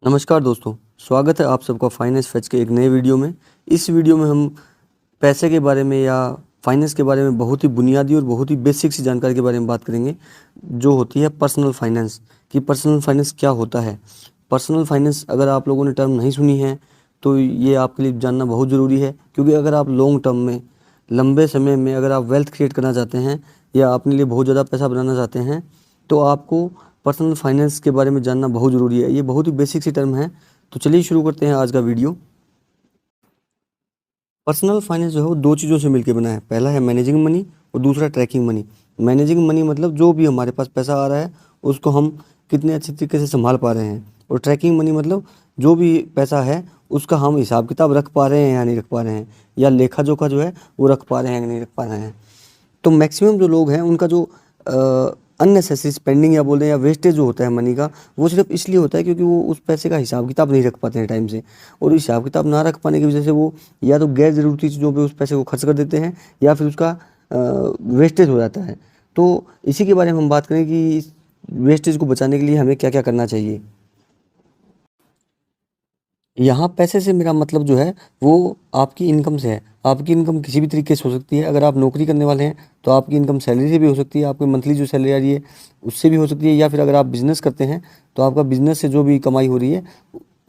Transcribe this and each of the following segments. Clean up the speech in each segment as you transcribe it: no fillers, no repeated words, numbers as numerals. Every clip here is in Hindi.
नमस्कार दोस्तों, स्वागत है आप सबका फाइनेंस फैक्ट्स के एक नए वीडियो में। इस वीडियो में हम पैसे के बारे में या फाइनेंस के बारे में बहुत ही बुनियादी और बहुत ही बेसिक सी जानकारी के बारे में बात करेंगे, जो होती है पर्सनल फाइनेंस। कि पर्सनल फाइनेंस क्या होता है। पर्सनल फाइनेंस अगर आप लोगों ने टर्म नहीं सुनी है तो ये आपके लिए जानना बहुत ज़रूरी है, क्योंकि अगर आप लॉन्ग टर्म में, लंबे समय में अगर आप वेल्थ क्रिएट करना चाहते हैं या अपने लिए बहुत ज़्यादा पैसा बनाना चाहते हैं तो आपको पर्सनल फाइनेंस के बारे में जानना बहुत ज़रूरी है। ये बहुत ही बेसिक सी टर्म है। तो चलिए शुरू करते हैं आज का वीडियो। पर्सनल फाइनेंस जो है वो दो चीज़ों से मिलकर बना है। पहला है मैनेजिंग मनी और दूसरा ट्रैकिंग मनी। मैनेजिंग मनी मतलब जो भी हमारे पास पैसा आ रहा है उसको हम कितने अच्छे तरीके से संभाल पा रहे हैं, और ट्रैकिंग मनी मतलब जो भी पैसा है उसका हम हिसाब किताब रख पा रहे हैं या नहीं रख पा रहे हैं, या लेखा जोखा जो है वो रख पा रहे हैं या नहीं रख पा रहे हैं। तो मैक्सिमम जो लोग हैं उनका जो अननेसेसरी स्पेंडिंग या बोल दें या वेस्टेज जो होता है मनी का, वो सिर्फ इसलिए होता है क्योंकि वो उस पैसे का हिसाब किताब नहीं रख पाते हैं टाइम से। और हिसाब किताब ना रख पाने की वजह से वो या तो गैर ज़रूरी चीज़ों पे उस पैसे को खर्च कर देते हैं या फिर उसका वेस्टेज हो जाता है। तो इसी के बारे में हम बात करें कि इस वेस्टेज को बचाने के लिए हमें क्या क्या करना चाहिए। यहाँ पैसे से मेरा मतलब जो है वो आपकी इनकम से है। आपकी इनकम किसी भी तरीके से हो सकती है। अगर आप नौकरी करने वाले हैं तो आपकी इनकम सैलरी से भी हो सकती है, आपकी मंथली जो सैलरी आ रही है उससे भी हो सकती है, या फिर अगर आप बिज़नेस करते हैं तो आपका बिज़नेस से जो भी कमाई हो रही है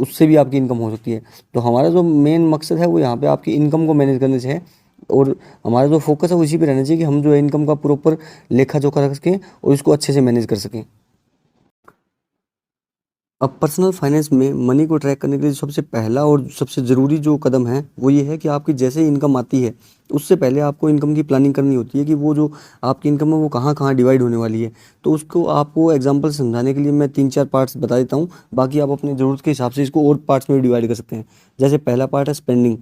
उससे भी आपकी इनकम हो सकती है। तो हमारा जो मेन मकसद है वो यहाँ पे आपकी इनकम को मैनेज करने से है, और हमारा जो फोकस है वो इसी पे रहना चाहिए कि हम जो है इनकम का प्रॉपर लेखा जोखा रख सकें और इसको अच्छे से मैनेज कर सकें। अब पर्सनल फाइनेंस में मनी को ट्रैक करने के लिए सबसे पहला और सबसे ज़रूरी जो कदम है वो ये है कि आपकी जैसे ही इनकम आती है उससे पहले आपको इनकम की प्लानिंग करनी होती है कि वो जो आपकी इनकम है वो कहाँ कहाँ डिवाइड होने वाली है। तो उसको आपको एग्जांपल से समझाने के लिए मैं 3-4 पार्ट्स बता देता हूँ, बाकी आप अपनी ज़रूरत के हिसाब से इसको और पार्ट्स में भी डिवाइड कर सकते हैं। जैसे पहला पार्ट है स्पेंडिंग,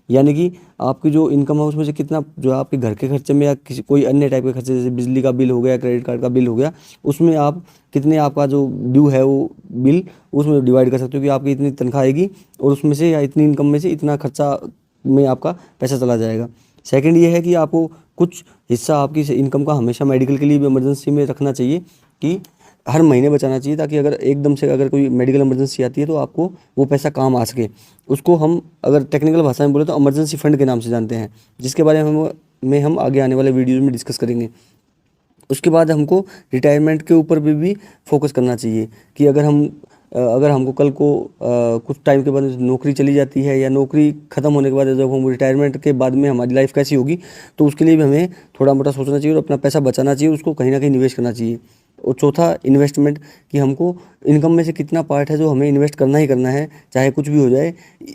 यानी कि आपकी जो इनकम है उसमें से कितना जो है आपके घर के खर्चे में या किसी कोई अन्य टाइप के खर्चे, जैसे बिजली का बिल हो गया, क्रेडिट कार्ड का बिल हो गया, उसमें आप कितने आपका जो ड्यू है वो बिल उसमें डिवाइड कर सकते हो कि आपकी इतनी तनख्वाह आएगी और उसमें से या इतनी इनकम में से इतना खर्चा में आपका पैसा चला जाएगा। सेकंड ये है कि आपको कुछ हिस्सा आपकी इनकम का हमेशा मेडिकल के लिए भी इमरजेंसी में रखना चाहिए, कि हर महीने बचाना चाहिए, ताकि अगर एकदम से अगर कोई मेडिकल इमरजेंसी आती है तो आपको वो पैसा काम आ सके। उसको हम अगर टेक्निकल भाषा में बोले तो इमरजेंसी फंड के नाम से जानते हैं, जिसके बारे में हम आगे आने वाले वीडियोज़ में डिस्कस करेंगे। उसके बाद हमको रिटायरमेंट के ऊपर भी फोकस करना चाहिए कि अगर हमको कल को कुछ टाइम के बाद नौकरी चली जाती है या नौकरी ख़त्म होने के बाद जब हम रिटायरमेंट के बाद में हमारी लाइफ कैसी होगी, तो उसके लिए भी हमें थोड़ा मोटा सोचना चाहिए और अपना पैसा बचाना चाहिए, उसको कहीं ना कहीं निवेश करना चाहिए। और चौथा इन्वेस्टमेंट, कि हमको इनकम में से कितना पार्ट है जो हमें इन्वेस्ट करना ही करना है, चाहे कुछ भी हो जाए।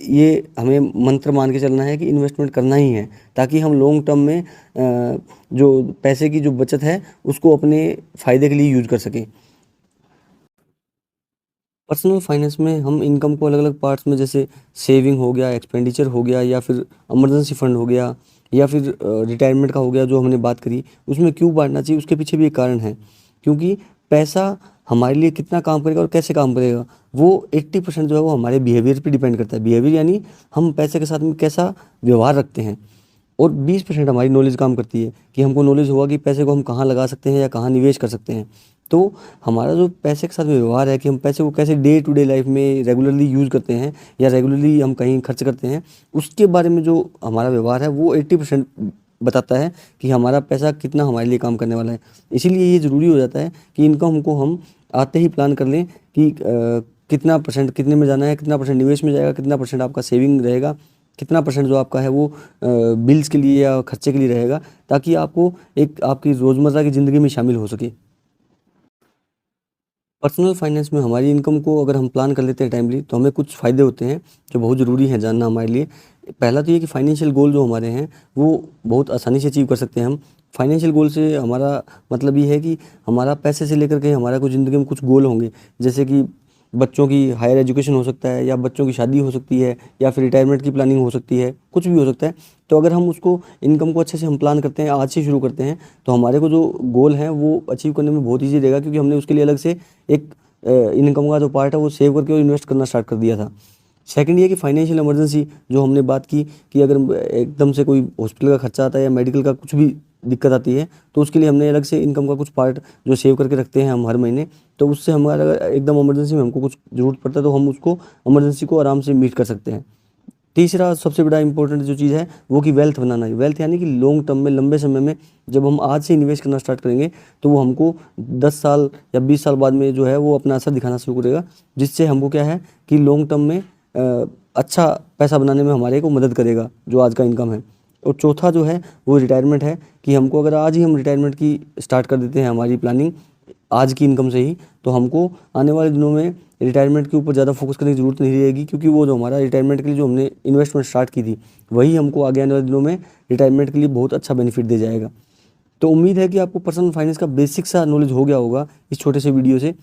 ये हमें मंत्र मान के चलना है कि इन्वेस्टमेंट करना ही है, ताकि हम लॉन्ग टर्म में जो पैसे की जो बचत है उसको अपने फ़ायदे के लिए यूज कर सकें। पर्सनल फाइनेंस में हम इनकम को अलग अलग पार्ट्स में, जैसे सेविंग हो गया, एक्सपेंडिचर हो गया, या फिर इमरजेंसी फंड हो गया, या फिर रिटायरमेंट का हो गया जो हमने बात करी, उसमें क्यों बांटना चाहिए उसके पीछे भी एक कारण है। क्योंकि पैसा हमारे लिए कितना काम करेगा और कैसे काम करेगा वो 80% जो है वो हमारे बिहेवियर पे डिपेंड करता है। बिहेवियर यानी हम पैसे के साथ में कैसा व्यवहार रखते हैं। और 20% हमारी नॉलेज काम करती है, कि हमको नॉलेज होगा कि पैसे को हम कहाँ लगा सकते हैं या कहाँ निवेश कर सकते हैं। तो हमारा जो पैसे के साथ में व्यवहार है, कि हम पैसे को कैसे डे टू डे लाइफ में रेगुलरली यूज़ करते हैं या रेगुलरली हम कहीं खर्च करते हैं, उसके बारे में जो हमारा व्यवहार है वो 80% बताता है कि हमारा पैसा कितना हमारे लिए काम करने वाला है। इसीलिए ये ज़रूरी हो जाता है कि इनकम को हम आते ही प्लान कर लें कि कितना परसेंट कितने में जाना है, कितना परसेंट निवेश में जाएगा, कितना परसेंट आपका सेविंग रहेगा, कितना परसेंट जो आपका है वो बिल्स के लिए या खर्चे के लिए रहेगा, ताकि आपको एक आपकी रोज़मर्रा की ज़िंदगी में शामिल हो सके। पर्सनल फाइनेंस में हमारी इनकम को अगर हम प्लान कर लेते हैं टाइमली, तो हमें कुछ फ़ायदे होते हैं जो बहुत ज़रूरी हैं जानना हमारे लिए। पहला तो ये कि फाइनेंशियल गोल जो हमारे हैं वो बहुत आसानी से अचीव कर सकते हैं हम। फाइनेंशियल गोल से हमारा मतलब ये है कि हमारा पैसे से लेकर के हमारा कुछ ज़िंदगी में कुछ गोल होंगे, जैसे कि बच्चों की हायर एजुकेशन हो सकता है, या बच्चों की शादी हो सकती है, या फिर रिटायरमेंट की प्लानिंग हो सकती है, कुछ भी हो सकता है। तो अगर हम उसको इनकम को अच्छे से हम प्लान करते हैं, आज से शुरू करते हैं, तो हमारे को जो गोल हैं वो अचीव करने में बहुत ईजी रहेगा, क्योंकि हमने उसके लिए अलग से एक इनकम का जो पार्ट है वो सेव करके और इन्वेस्ट करना स्टार्ट कर दिया था। सेकंड ये कि फाइनेंशियल इमरजेंसी जो हमने बात की, कि अगर एकदम से कोई हॉस्पिटल का खर्चा आता है या मेडिकल का कुछ भी दिक्कत आती है, तो उसके लिए हमने अलग से इनकम का कुछ पार्ट जो सेव करके रखते हैं हम हर महीने, तो उससे हमारा अगर एकदम इमरजेंसी में हमको कुछ ज़रूरत पड़ता है तो हम उसको इमरजेंसी को आराम से मीट कर सकते हैं। तीसरा सबसे बड़ा इंपॉर्टेंट जो चीज़ है वो कि वेल्थ बनाना है। वेल्थ यानी कि लॉन्ग टर्म में, लंबे समय में जब हम आज से इन्वेस्ट करना स्टार्ट करेंगे तो वो हमको 10 साल या 20 साल बाद में जो है वो अपना असर दिखाना शुरू करेगा, जिससे हमको क्या है कि लॉन्ग टर्म में अच्छा पैसा बनाने में हमारे को मदद करेगा जो आज का इनकम है। और चौथा जो है वो रिटायरमेंट है कि हमको अगर आज ही हम रिटायरमेंट की स्टार्ट कर देते हैं हमारी प्लानिंग आज की इनकम से ही, तो हमको आने वाले दिनों में रिटायरमेंट के ऊपर ज़्यादा फोकस करने की ज़रूरत नहीं रहेगी, क्योंकि वो जो हमारा रिटायरमेंट के लिए जो हमने इन्वेस्टमेंट स्टार्ट की थी वही हमको आगे आने वाले दिनों में रिटायरमेंट के लिए बहुत अच्छा बेनिफिट दे जाएगा। तो उम्मीद है कि आपको पर्सनल फाइनेंस का बेसिक सा नॉलेज हो गया होगा इस छोटे से वीडियो से।